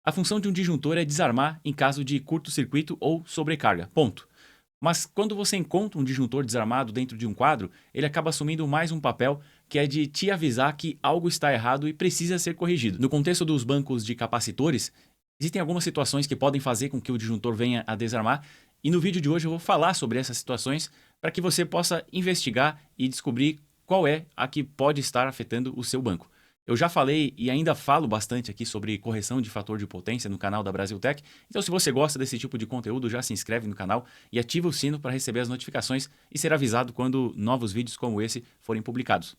A função de um disjuntor é desarmar em caso de curto-circuito ou sobrecarga, ponto. Mas quando você encontra um disjuntor desarmado dentro de um quadro, ele acaba assumindo mais um papel que é de te avisar que algo está errado e precisa ser corrigido. No contexto dos bancos de capacitores, existem algumas situações que podem fazer com que o disjuntor venha a desarmar, e no vídeo de hoje eu vou falar sobre essas situações para que você possa investigar e descobrir qual é a que pode estar afetando o seu banco. Eu já falei e ainda falo bastante aqui sobre correção de fator de potência no canal da Brasiltec, então se você gosta desse tipo de conteúdo, já se inscreve no canal e ativa o sino para receber as notificações e ser avisado quando novos vídeos como esse forem publicados.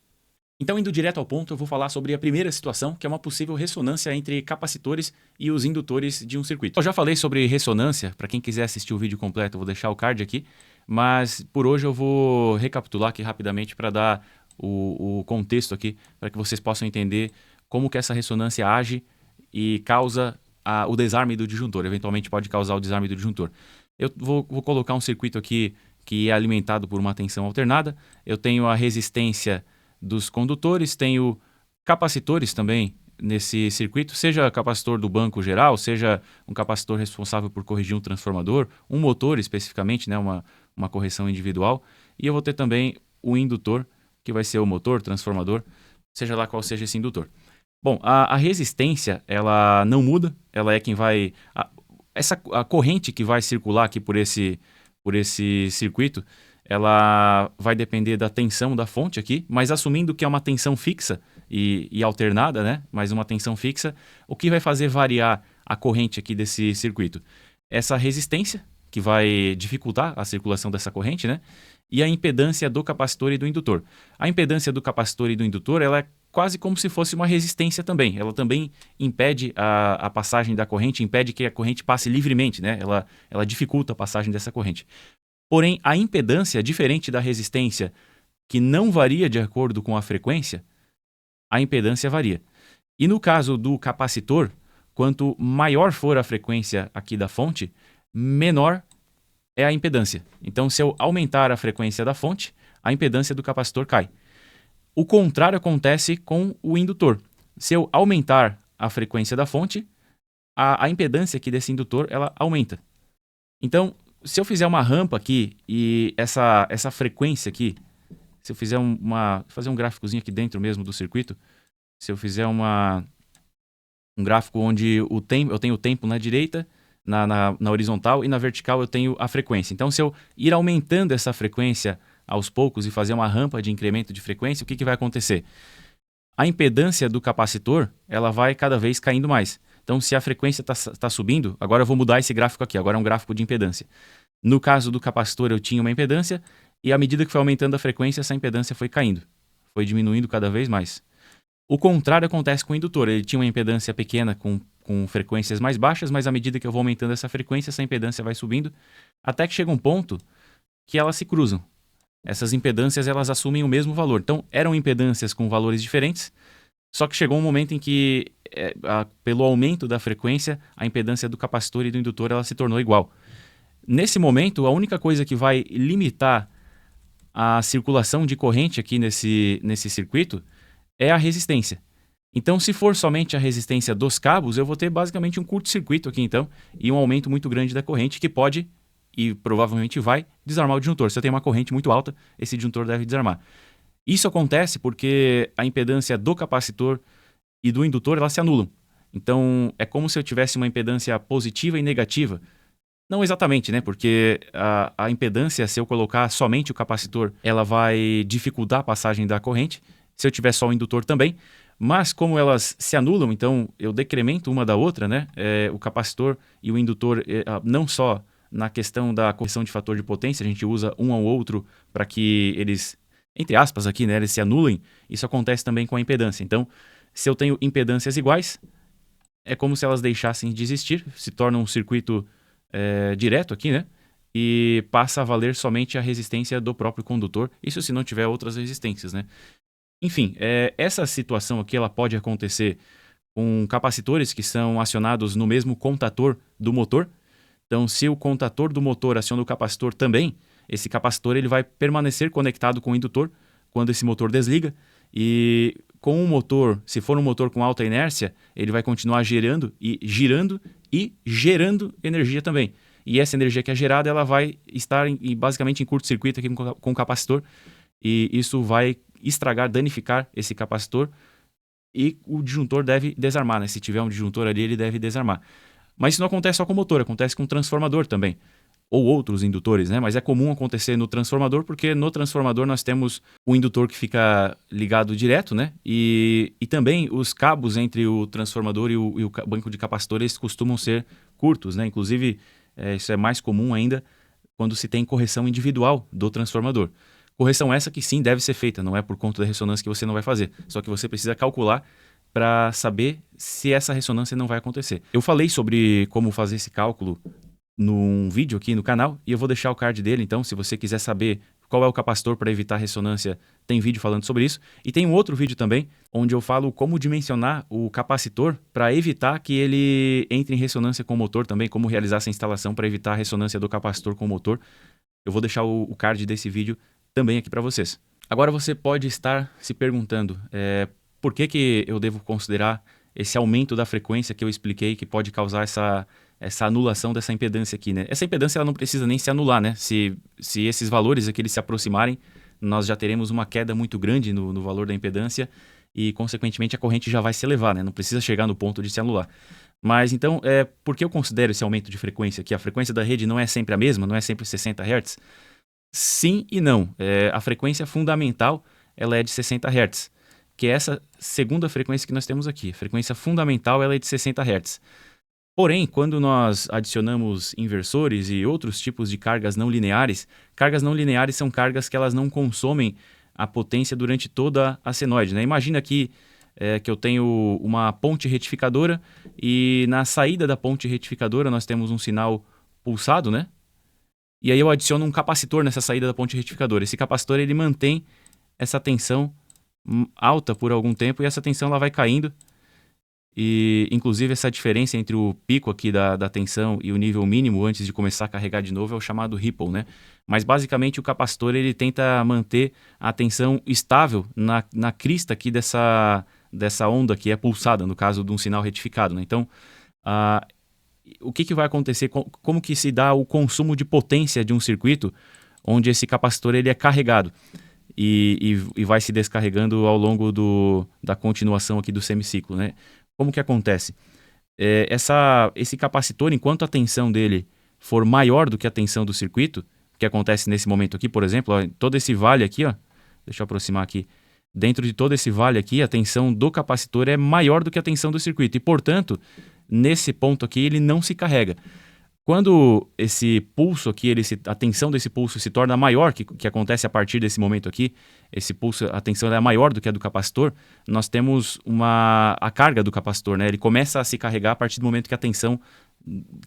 Então, indo direto ao ponto, eu vou falar sobre a primeira situação, que é uma possível ressonância entre capacitores e os indutores de um circuito. Eu já falei sobre ressonância, para quem quiser assistir o vídeo completo, eu vou deixar o card aqui, mas por hoje eu vou recapitular aqui rapidamente para dar o contexto aqui, para que vocês possam entender como que essa ressonância age e causa o desarme do disjuntor, eventualmente pode causar o desarme do disjuntor. Eu vou colocar um circuito aqui que é alimentado por uma tensão alternada, eu tenho a resistência dos condutores, tenho capacitores também nesse circuito, seja capacitor do banco geral, seja um capacitor responsável por corrigir um transformador, um motor especificamente, né, uma correção individual, e eu vou ter também o indutor, que vai ser o motor, transformador, seja lá qual seja esse indutor. Bom, a resistência, ela não muda, ela é quem vai... A corrente que vai circular aqui por esse circuito, ela vai depender da tensão da fonte aqui, mas assumindo que é uma tensão fixa e alternada, né? Mas uma tensão fixa, o que vai fazer variar a corrente aqui desse circuito? Essa resistência, que vai dificultar a circulação dessa corrente, né? E a impedância do capacitor e do indutor. A impedância do capacitor e do indutor, ela é quase como se fosse uma resistência também. Ela também impede a passagem da corrente, impede que a corrente passe livremente, né? Ela dificulta a passagem dessa corrente. Porém, a impedância, diferente da resistência, que não varia de acordo com a frequência, a impedância varia. E no caso do capacitor, quanto maior for a frequência aqui da fonte, menor é a impedância. Então, se eu aumentar a frequência da fonte, a impedância do capacitor cai. O contrário acontece com o indutor. Se eu aumentar a frequência da fonte, a impedância aqui desse indutor ela aumenta. Então, se eu fizer uma rampa aqui e essa frequência aqui, se eu fizer fazer um gráficozinho aqui dentro mesmo do circuito, se eu fizer um gráfico onde eu tenho o tempo na direita, na horizontal, e na vertical eu tenho a frequência. Então, se eu ir aumentando essa frequência aos poucos e fazer uma rampa de incremento de frequência, o que vai acontecer? A impedância do capacitor ela vai cada vez caindo mais. Então, se a frequência está subindo, agora eu vou mudar esse gráfico aqui, agora é um gráfico de impedância. No caso do capacitor, eu tinha uma impedância, e à medida que foi aumentando a frequência, essa impedância foi caindo, foi diminuindo cada vez mais. O contrário acontece com o indutor, ele tinha uma impedância pequena com frequências mais baixas, mas à medida que eu vou aumentando essa frequência, essa impedância vai subindo, até que chega um ponto que elas se cruzam. Essas impedâncias elas assumem o mesmo valor. Então, eram impedâncias com valores diferentes, só que chegou um momento em que, pelo aumento da frequência, a impedância do capacitor e do indutor ela se tornou igual. Nesse momento, a única coisa que vai limitar a circulação de corrente aqui nesse circuito é a resistência. Então, se for somente a resistência dos cabos, eu vou ter basicamente um curto-circuito aqui, então, e um aumento muito grande da corrente que pode e provavelmente vai desarmar o disjuntor. Se eu tenho uma corrente muito alta, esse disjuntor deve desarmar. Isso acontece porque a impedância do capacitor e do indutor elas se anulam. Então, é como se eu tivesse uma impedância positiva e negativa. Não exatamente, né? Porque a impedância, se eu colocar somente o capacitor, ela vai dificultar a passagem da corrente. Se eu tiver só o indutor também. Mas como elas se anulam, então eu decremento uma da outra, né? O capacitor e o indutor, não só na questão da correção de fator de potência, a gente usa um ao outro para que eles, entre aspas aqui, né, eles se anulem. Isso acontece também com a impedância. Então, se eu tenho impedâncias iguais, é como se elas deixassem de existir, se torna um circuito direto aqui, né? E passa a valer somente a resistência do próprio condutor, isso se não tiver outras resistências, né? Enfim, essa situação aqui ela pode acontecer com capacitores que são acionados no mesmo contator do motor. Então, se o contator do motor aciona o capacitor também, esse capacitor ele vai permanecer conectado com o indutor quando esse motor desliga e com um motor, se for um motor com alta inércia, ele vai continuar gerando e girando e gerando energia também. E essa energia que é gerada, ela vai estar basicamente em curto-circuito aqui com o capacitor, e isso vai estragar, danificar esse capacitor, e o disjuntor deve desarmar, né? Se tiver um disjuntor ali, ele deve desarmar. Mas isso não acontece só com o motor, acontece com o transformador também, ou outros indutores, né? Mas é comum acontecer no transformador, porque no transformador nós temos o indutor que fica ligado direto, né? E também os cabos entre o transformador e o banco de capacitores costumam ser curtos, né? Inclusive, isso é mais comum ainda quando se tem correção individual do transformador. Correção essa que sim deve ser feita, não é por conta da ressonância que você não vai fazer, só que você precisa calcular para saber se essa ressonância não vai acontecer. Eu falei sobre como fazer esse cálculo num vídeo aqui no canal, e eu vou deixar o card dele, então se você quiser saber qual é o capacitor para evitar ressonância, tem vídeo falando sobre isso. E tem um outro vídeo também, onde eu falo como dimensionar o capacitor para evitar que ele entre em ressonância com o motor também, como realizar essa instalação para evitar a ressonância do capacitor com o motor. Eu vou deixar o card desse vídeo também aqui para vocês. Agora você pode estar se perguntando, por que eu devo considerar esse aumento da frequência que eu expliquei que pode causar essa anulação dessa impedância aqui, né? Essa impedância ela não precisa nem se anular, né? Se esses valores aqui eles se aproximarem, nós já teremos uma queda muito grande no valor da impedância e, consequentemente, a corrente já vai se elevar, né? Não precisa chegar no ponto de se anular. Mas, então, por que eu considero esse aumento de frequência aqui? A frequência da rede não é sempre a mesma, não é sempre 60 Hz? Sim e não. A frequência fundamental ela é de 60 Hz, que é essa segunda frequência que nós temos aqui. A frequência fundamental ela é de 60 Hz. Porém, quando nós adicionamos inversores e outros tipos de cargas não lineares são cargas que elas não consomem a potência durante toda a senoide, né? Imagina aqui que eu tenho uma ponte retificadora e na saída da ponte retificadora nós temos um sinal pulsado, né? E aí eu adiciono um capacitor nessa saída da ponte retificadora. Esse capacitor ele mantém essa tensão alta por algum tempo e essa tensão ela vai caindo. E, inclusive, essa diferença entre o pico aqui da tensão e o nível mínimo antes de começar a carregar de novo é o chamado ripple, né? Mas, basicamente, o capacitor ele tenta manter a tensão estável na crista aqui dessa onda que é pulsada, no caso de um sinal retificado, né? Então, o que vai acontecer? Como que se dá o consumo de potência de um circuito onde esse capacitor ele é carregado e vai se descarregando ao longo da continuação aqui do semiciclo, né? Como que acontece? Esse capacitor, enquanto a tensão dele for maior do que a tensão do circuito, que acontece nesse momento aqui, por exemplo, ó, todo esse vale aqui, ó, deixa eu aproximar aqui, dentro de todo esse vale aqui, a tensão do capacitor é maior do que a tensão do circuito e, portanto, nesse ponto aqui ele não se carrega. Quando esse pulso aqui, a tensão desse pulso se torna maior, que acontece a partir desse momento aqui, esse pulso, a tensão é maior do que a do capacitor, nós temos a carga do capacitor, né? Ele começa a se carregar a partir do momento que a tensão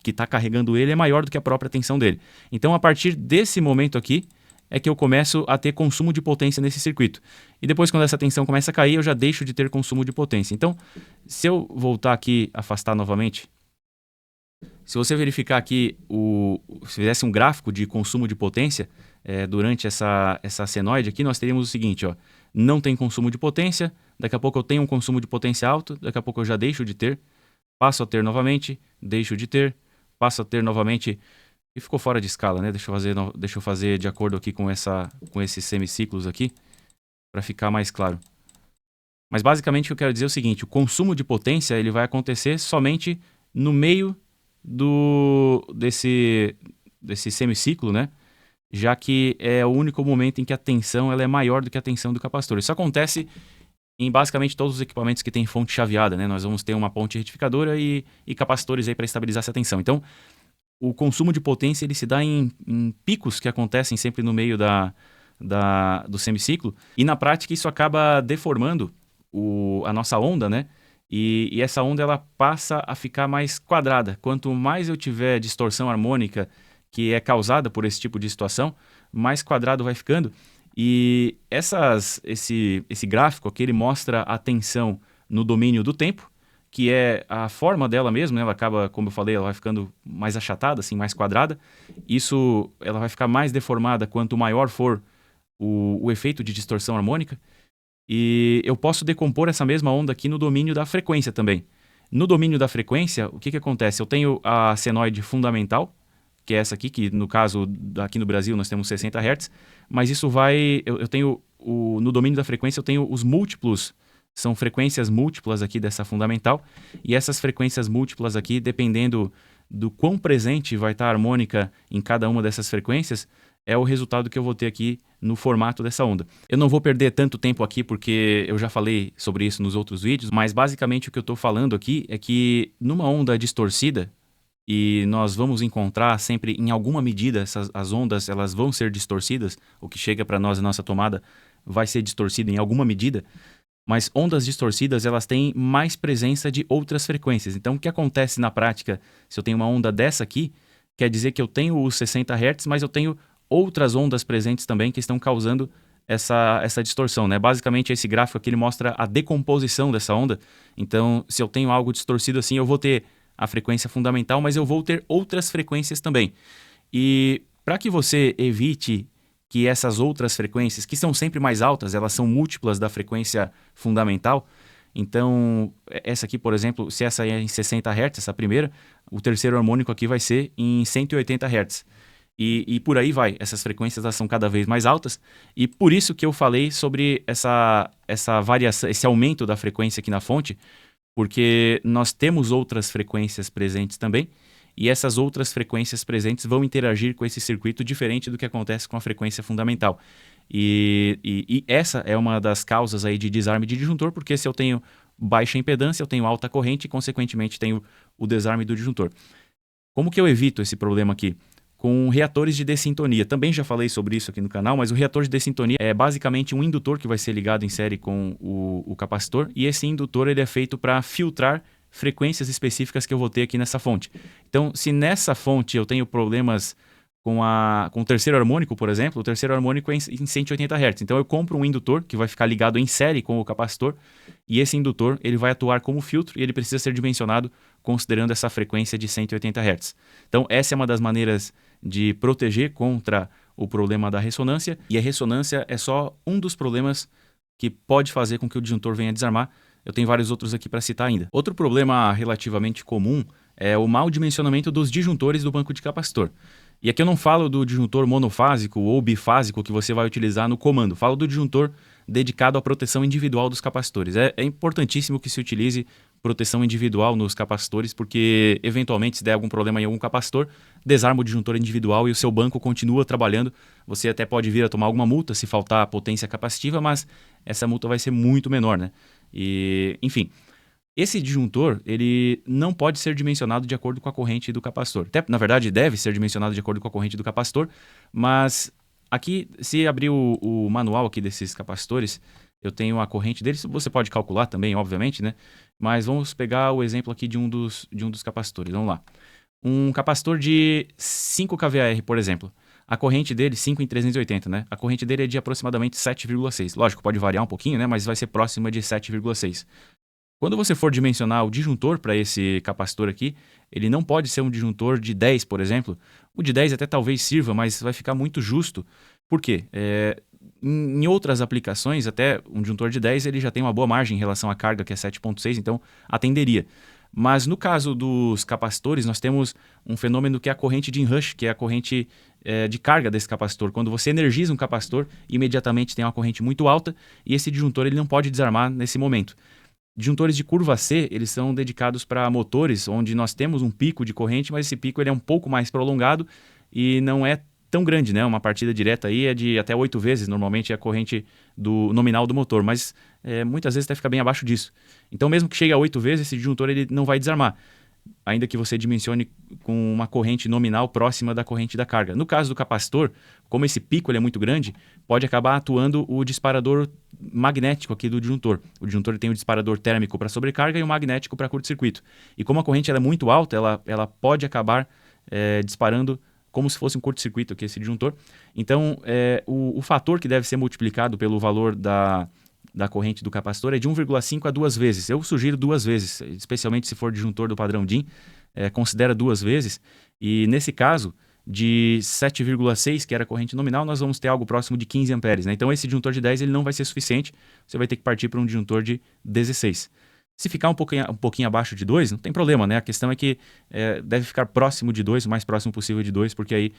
que está carregando ele é maior do que a própria tensão dele. Então, a partir desse momento aqui, é que eu começo a ter consumo de potência nesse circuito. E depois, quando essa tensão começa a cair, eu já deixo de ter consumo de potência. Então, se eu voltar aqui, afastar novamente, se você verificar aqui, se fizesse um gráfico de consumo de potência durante essa senoide aqui, nós teríamos o seguinte, ó, não tem consumo de potência, daqui a pouco eu tenho um consumo de potência alto, daqui a pouco eu já deixo de ter, passo a ter novamente, deixo de ter, passo a ter novamente, e ficou fora de escala, né? Deixa eu fazer de acordo aqui com esses semiciclos aqui, para ficar mais claro. Mas basicamente o que eu quero dizer é o seguinte, o consumo de potência ele vai acontecer somente no meio desse semiciclo, né? Já que é o único momento em que a tensão ela é maior do que a tensão do capacitor. Isso acontece em basicamente todos os equipamentos que têm fonte chaveada, né? Nós vamos ter uma ponte retificadora e capacitores aí para estabilizar essa tensão. Então, o consumo de potência ele se dá em picos que acontecem sempre no meio do semiciclo e na prática isso acaba deformando a nossa onda, né? E essa onda ela passa a ficar mais quadrada. Quanto mais eu tiver distorção harmônica que é causada por esse tipo de situação, mais quadrado vai ficando. E esse gráfico aqui ele mostra a tensão no domínio do tempo, que é a forma dela mesmo, né? Ela acaba, como eu falei, ela vai ficando mais achatada, assim, mais quadrada. Isso ela vai ficar mais deformada quanto maior for o efeito de distorção harmônica. E eu posso decompor essa mesma onda aqui no domínio da frequência também. No domínio da frequência, o que acontece? Eu tenho a senoide fundamental, que é essa aqui, que no caso aqui no Brasil nós temos 60 Hz, mas isso vai... Eu tenho no domínio da frequência eu tenho os múltiplos, são frequências múltiplas aqui dessa fundamental, e essas frequências múltiplas aqui, dependendo do quão presente vai estar a harmônica em cada uma dessas frequências, é o resultado que eu vou ter aqui no formato dessa onda. Eu não vou perder tanto tempo aqui porque eu já falei sobre isso nos outros vídeos, mas basicamente o que eu estou falando aqui é que numa onda distorcida, e nós vamos encontrar sempre em alguma medida as ondas elas vão ser distorcidas, o que chega para nós a nossa tomada vai ser distorcido em alguma medida, mas ondas distorcidas elas têm mais presença de outras frequências. Então o que acontece na prática, se eu tenho uma onda dessa aqui, quer dizer que eu tenho os 60 Hz, mas eu tenho outras ondas presentes também que estão causando essa distorção, né? Basicamente esse gráfico aqui ele mostra a decomposição dessa onda. Então se eu tenho algo distorcido assim, eu vou ter a frequência fundamental, mas eu vou ter outras frequências também. E para que você evite que essas outras frequências, que são sempre mais altas, elas são múltiplas da frequência fundamental, então essa aqui, por exemplo, se essa é em 60 Hz, essa primeira, o terceiro harmônico aqui vai ser em 180 Hz. E por aí vai, essas frequências elas são cada vez mais altas, e por isso que eu falei sobre essa variação, esse aumento da frequência aqui na fonte, porque nós temos outras frequências presentes também, e essas outras frequências presentes vão interagir com esse circuito diferente do que acontece com a frequência fundamental. E essa é uma das causas aí de desarme de disjuntor, porque se eu tenho baixa impedância, eu tenho alta corrente e, consequentemente, tenho o desarme do disjuntor. Como que eu evito esse problema aqui? Com reatores de dessintonia. Também já falei sobre isso aqui no canal, mas o reator de dessintonia é basicamente um indutor que vai ser ligado em série com o capacitor, e esse indutor ele é feito para filtrar frequências específicas que eu vou ter aqui nessa fonte. Então, se nessa fonte eu tenho problemas com o terceiro harmônico, por exemplo, o terceiro harmônico é em 180 Hz. Então, eu compro um indutor que vai ficar ligado em série com o capacitor, e esse indutor ele vai atuar como filtro e ele precisa ser dimensionado considerando essa frequência de 180 Hz. Então, essa é uma das maneiras de proteger contra o problema da ressonância, e a ressonância é só um dos problemas que pode fazer com que o disjuntor venha desarmar. Eu tenho vários outros aqui para citar ainda. Outro problema relativamente comum é o mau dimensionamento dos disjuntores do banco de capacitor. E aqui eu não falo do disjuntor monofásico ou bifásico que você vai utilizar no comando. Falo do disjuntor dedicado à proteção individual dos capacitores. É importantíssimo que se utilize proteção individual nos capacitores, porque eventualmente se der algum problema em algum capacitor, desarma o disjuntor individual e o seu banco continua trabalhando. Você até pode vir a tomar alguma multa se faltar potência capacitiva, mas essa multa vai ser muito menor, né? E, enfim, esse disjuntor ele não pode ser dimensionado de acordo com a corrente do capacitor. Até, na verdade, deve ser dimensionado de acordo com a corrente do capacitor, mas aqui, se abrir o manual aqui desses capacitores, eu tenho a corrente deles. Você pode calcular também, obviamente, né? Mas vamos pegar o exemplo aqui de um dos capacitores. Vamos lá. Um capacitor de 5 kVAr, por exemplo. A corrente dele, 5 em 380, né? A corrente dele é de aproximadamente 7,6. Lógico, pode variar um pouquinho, né? Mas vai ser próxima de 7,6. Quando você for dimensionar o disjuntor para esse capacitor aqui, ele não pode ser um disjuntor de 10, por exemplo. O de 10 até talvez sirva, mas vai ficar muito justo. Por quê? Em outras aplicações, até um disjuntor de 10 ele já tem uma boa margem em relação à carga, que é 7,6, então atenderia. Mas no caso dos capacitores, nós temos um fenômeno que é a corrente de Inrush, que é a corrente de carga desse capacitor. Quando você energiza um capacitor, imediatamente tem uma corrente muito alta e esse disjuntor ele não pode desarmar nesse momento. Disjuntores de curva C, eles são dedicados para motores onde nós temos um pico de corrente, mas esse pico ele é um pouco mais prolongado e não é tão grande, né? Uma partida direta aí é de até 8 vezes, normalmente é a corrente nominal do motor, mas muitas vezes até fica bem abaixo disso. Então mesmo que chegue a 8 vezes, esse disjuntor ele não vai desarmar, ainda que você dimensione com uma corrente nominal próxima da corrente da carga. No caso do capacitor, como esse pico ele é muito grande, pode acabar atuando o disparador magnético aqui do disjuntor. O disjuntor ele tem o disparador térmico para sobrecarga e o magnético para curto-circuito. E como a corrente ela é muito alta, ela pode acabar disparando como se fosse um curto-circuito aqui esse disjuntor. Então, o fator que deve ser multiplicado pelo valor da corrente do capacitor é de 1,5 a 2 vezes. Eu sugiro 2 vezes, especialmente se for disjuntor do padrão DIN, considera 2 vezes. E nesse caso, de 7,6, que era a corrente nominal, nós vamos ter algo próximo de 15 amperes, né? Então esse disjuntor de 10 ele não vai ser suficiente, você vai ter que partir para um disjuntor de 16. Se ficar um pouquinho abaixo de 2, não tem problema, né? A questão é que deve ficar próximo de 2, o mais próximo possível de 2, porque aí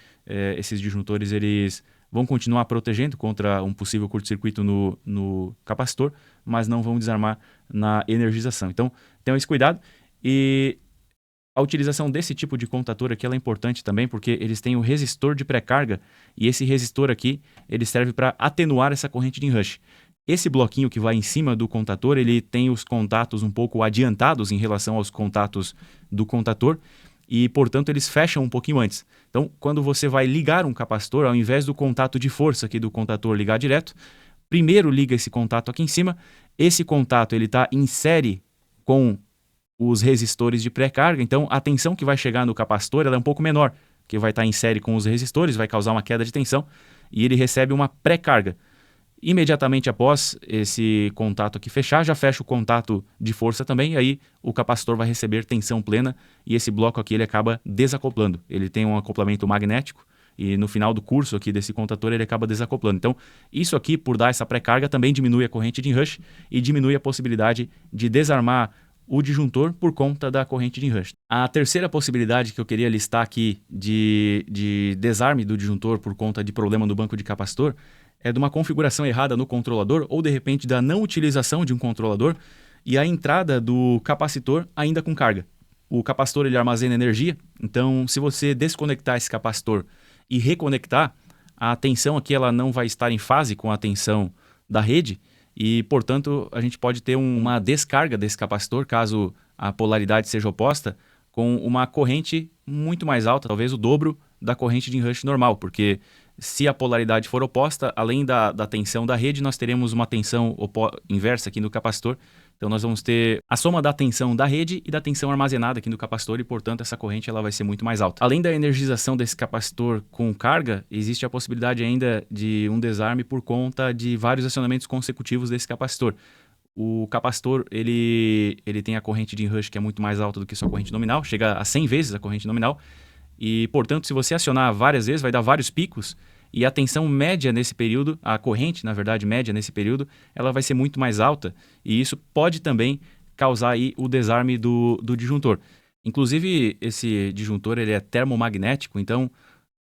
esses disjuntores eles vão continuar protegendo contra um possível curto-circuito no capacitor, mas não vão desarmar na energização. Então, tenham esse cuidado. E a utilização desse tipo de contator aqui ela é importante também, porque eles têm o resistor de pré-carga, e esse resistor aqui ele serve para atenuar essa corrente de enrush. Esse bloquinho que vai em cima do contator, ele tem os contatos um pouco adiantados em relação aos contatos do contator e, portanto, eles fecham um pouquinho antes. Então, quando você vai ligar um capacitor, ao invés do contato de força aqui do contator ligar direto, primeiro liga esse contato aqui em cima. Esse contato ele está em série com os resistores de pré-carga, então a tensão que vai chegar no capacitor ela é um pouco menor, que vai estar em série com os resistores, vai causar uma queda de tensão e ele recebe uma pré-carga. Imediatamente após esse contato aqui fechar, já fecha o contato de força também, e aí o capacitor vai receber tensão plena e esse bloco aqui ele acaba desacoplando. Ele tem um acoplamento magnético e no final do curso aqui desse contator ele acaba desacoplando. Então isso aqui, por dar essa pré-carga, também diminui a corrente de enrush e diminui a possibilidade de desarmar o disjuntor por conta da corrente de enrush. A terceira possibilidade que eu queria listar aqui de desarme do disjuntor por conta de problema no banco de capacitor é de uma configuração errada no controlador ou de repente da não utilização de um controlador e a entrada do capacitor ainda com carga. O capacitor ele armazena energia, então se você desconectar esse capacitor e reconectar, a tensão aqui ela não vai estar em fase com a tensão da rede e, portanto, a gente pode ter uma descarga desse capacitor caso a polaridade seja oposta com uma corrente muito mais alta, talvez o dobro da corrente de enrush normal, porque se a polaridade for oposta, além da tensão da rede, nós teremos uma tensão inversa aqui no capacitor. Então nós vamos ter a soma da tensão da rede e da tensão armazenada aqui no capacitor e, portanto, essa corrente ela vai ser muito mais alta. Além da energização desse capacitor com carga, existe a possibilidade ainda de um desarme por conta de vários acionamentos consecutivos desse capacitor. O capacitor ele tem a corrente de enrush que é muito mais alta do que sua corrente nominal, chega a 100 vezes a corrente nominal. E, portanto, se você acionar várias vezes, vai dar vários picos e a tensão média nesse período, a corrente, na verdade, média nesse período, ela vai ser muito mais alta e isso pode também causar aí o desarme do disjuntor. Inclusive, esse disjuntor ele é termomagnético, então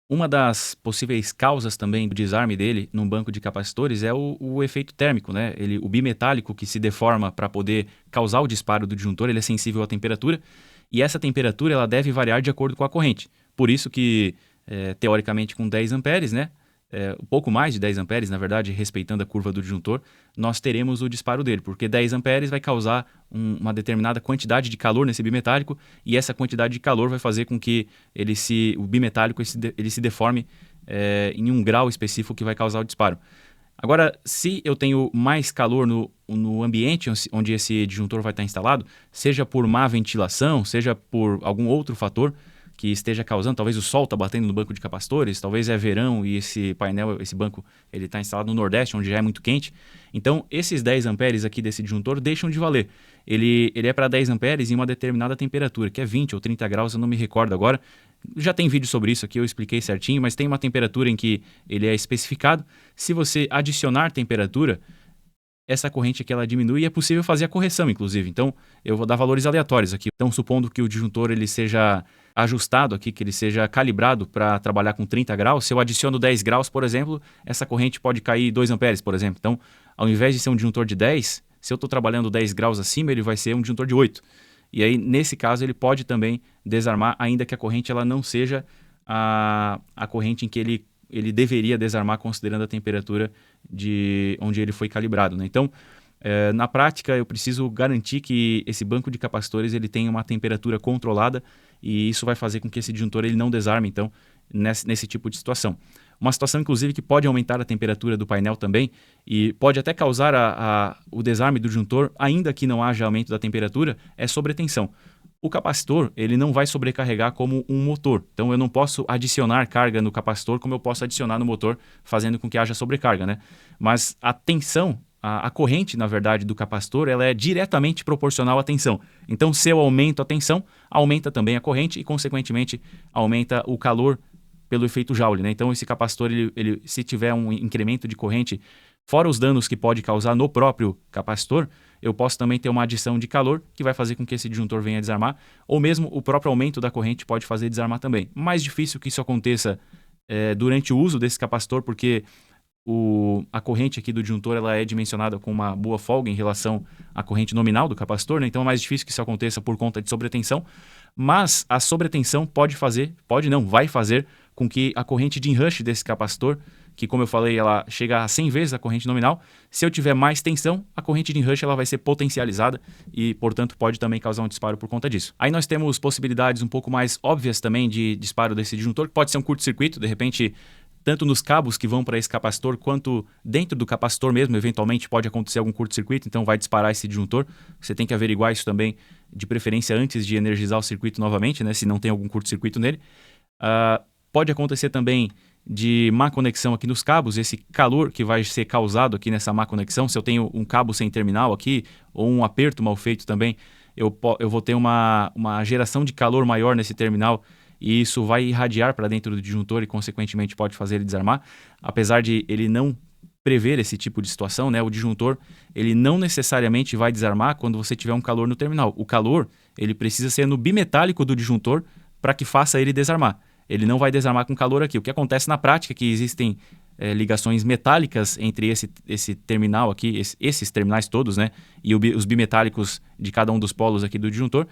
uma das possíveis causas também do desarme dele num banco de capacitores é o efeito térmico, né? O bimetálico que se deforma para poder causar o disparo do disjuntor, ele é sensível à temperatura. E essa temperatura ela deve variar de acordo com a corrente. Por isso que, teoricamente, com 10 amperes, né, um pouco mais de 10 amperes, na verdade, respeitando a curva do disjuntor, nós teremos o disparo dele, porque 10 amperes vai causar uma determinada quantidade de calor nesse bimetálico e essa quantidade de calor vai fazer com que o bimetálico ele se deforme em um grau específico que vai causar o disparo. Agora, se eu tenho mais calor no ambiente onde esse disjuntor vai estar instalado, seja por má ventilação, seja por algum outro fator que esteja causando, talvez o sol está batendo no banco de capacitores, talvez é verão e esse painel, esse banco, ele está instalado no Nordeste, onde já é muito quente. Então, esses 10 amperes aqui desse disjuntor deixam de valer. Ele é para 10 amperes em uma determinada temperatura, que é 20 ou 30 graus, eu não me recordo agora. Já tem vídeo sobre isso aqui, eu expliquei certinho, mas tem uma temperatura em que ele é especificado. Se você adicionar temperatura, essa corrente aqui ela diminui e é possível fazer a correção, inclusive. Então, eu vou dar valores aleatórios aqui. Então, supondo que o disjuntor ele seja ajustado aqui, que ele seja calibrado para trabalhar com 30 graus, se eu adiciono 10 graus, por exemplo, essa corrente pode cair 2 amperes, por exemplo. Então, ao invés de ser um disjuntor de 10, se eu estou trabalhando 10 graus acima, ele vai ser um disjuntor de 8. E aí, nesse caso, ele pode também desarmar, ainda que a corrente ela não seja a corrente em que ele deveria desarmar considerando a temperatura de onde ele foi calibrado, né? Então, na prática, eu preciso garantir que esse banco de capacitores ele tenha uma temperatura controlada e isso vai fazer com que esse disjuntor ele não desarme, então, nesse tipo de situação. Uma situação, inclusive, que pode aumentar a temperatura do painel também e pode até causar o desarme do disjuntor, ainda que não haja aumento da temperatura, é sobretensão. O capacitor ele não vai sobrecarregar como um motor, então eu não posso adicionar carga no capacitor como eu posso adicionar no motor, fazendo com que haja sobrecarga, né? Mas a tensão, a corrente, na verdade, do capacitor, ela é diretamente proporcional à tensão. Então, se eu aumento a tensão, aumenta também a corrente e, consequentemente, aumenta o calor pelo efeito Joule, né? Então esse capacitor, se tiver um incremento de corrente, fora os danos que pode causar no próprio capacitor, eu posso também ter uma adição de calor que vai fazer com que esse disjuntor venha a desarmar, ou mesmo o próprio aumento da corrente pode fazer desarmar também. Mais difícil que isso aconteça durante o uso desse capacitor, porque a corrente aqui do disjuntor ela é dimensionada com uma boa folga em relação à corrente nominal do capacitor, né? Então é mais difícil que isso aconteça por conta de sobretensão, mas a sobretensão vai fazer com que a corrente de enrush desse capacitor, que como eu falei, ela chega a 100 vezes a corrente nominal, se eu tiver mais tensão, a corrente de enrush ela vai ser potencializada e, portanto, pode também causar um disparo por conta disso. Aí nós temos possibilidades um pouco mais óbvias também de disparo desse disjuntor, que pode ser um curto-circuito, de repente, tanto nos cabos que vão para esse capacitor, quanto dentro do capacitor mesmo, eventualmente pode acontecer algum curto-circuito, então vai disparar esse disjuntor. Você tem que averiguar isso também, de preferência antes de energizar o circuito novamente, né, se não tem algum curto-circuito nele. Pode acontecer também de má conexão aqui nos cabos, esse calor que vai ser causado aqui nessa má conexão, se eu tenho um cabo sem terminal aqui, ou um aperto mal feito também, eu vou ter uma geração de calor maior nesse terminal, e isso vai irradiar para dentro do disjuntor e, consequentemente, pode fazer ele desarmar. Apesar de ele não prever esse tipo de situação, né, o disjuntor ele não necessariamente vai desarmar quando você tiver um calor no terminal. O calor ele precisa ser no bimetálico do disjuntor para que faça ele desarmar. Ele não vai desarmar com calor aqui. O que acontece na prática é que existem ligações metálicas entre esse terminal aqui, esses terminais todos, né, e os bimetálicos de cada um dos polos aqui do disjuntor.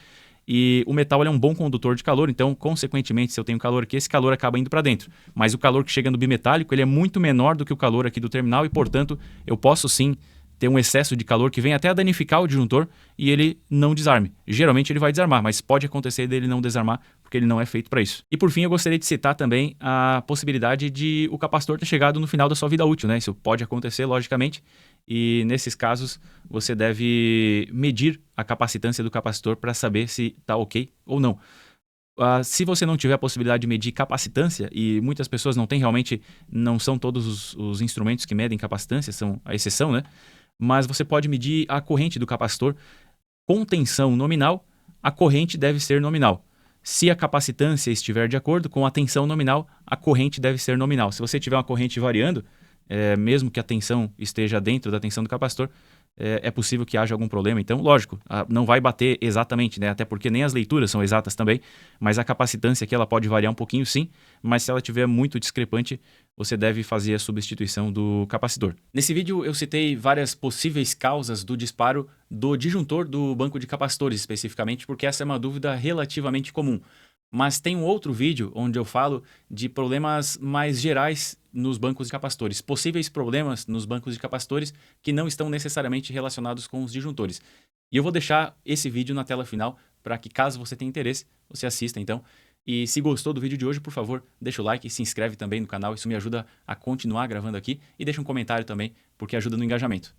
E o metal é um bom condutor de calor, então, consequentemente, se eu tenho calor aqui, esse calor acaba indo para dentro. Mas o calor que chega no bimetálico ele é muito menor do que o calor aqui do terminal e, portanto, eu posso sim ter um excesso de calor que vem até a danificar o disjuntor e ele não desarme. Geralmente ele vai desarmar, mas pode acontecer dele não desarmar porque ele não é feito para isso. E por fim, eu gostaria de citar também a possibilidade de o capacitor ter chegado no final da sua vida útil, né? Isso pode acontecer, logicamente, e nesses casos você deve medir a capacitância do capacitor para saber se está ok ou não. Se você não tiver a possibilidade de medir capacitância, e muitas pessoas não têm realmente, não são todos os instrumentos que medem capacitância, são a exceção, né? Mas você pode medir a corrente do capacitor com tensão nominal, a corrente deve ser nominal. Se a capacitância estiver de acordo com a tensão nominal, a corrente deve ser nominal. Se você tiver uma corrente variando, mesmo que a tensão esteja dentro da tensão do capacitor, é possível que haja algum problema. Então, lógico, não vai bater exatamente, né? Até porque nem as leituras são exatas também, mas a capacitância aqui ela pode variar um pouquinho sim, mas se ela estiver muito discrepante, você deve fazer a substituição do capacitor. Nesse vídeo eu citei várias possíveis causas do disparo do disjuntor do banco de capacitores, especificamente, porque essa é uma dúvida relativamente comum. Mas tem um outro vídeo onde eu falo de problemas mais gerais nos bancos de capacitores, possíveis problemas nos bancos de capacitores que não estão necessariamente relacionados com os disjuntores. E eu vou deixar esse vídeo na tela final para que, caso você tenha interesse, você assista então. E se gostou do vídeo de hoje, por favor, deixa o like e se inscreve também no canal, isso me ajuda a continuar gravando aqui, e deixa um comentário também, porque ajuda no engajamento.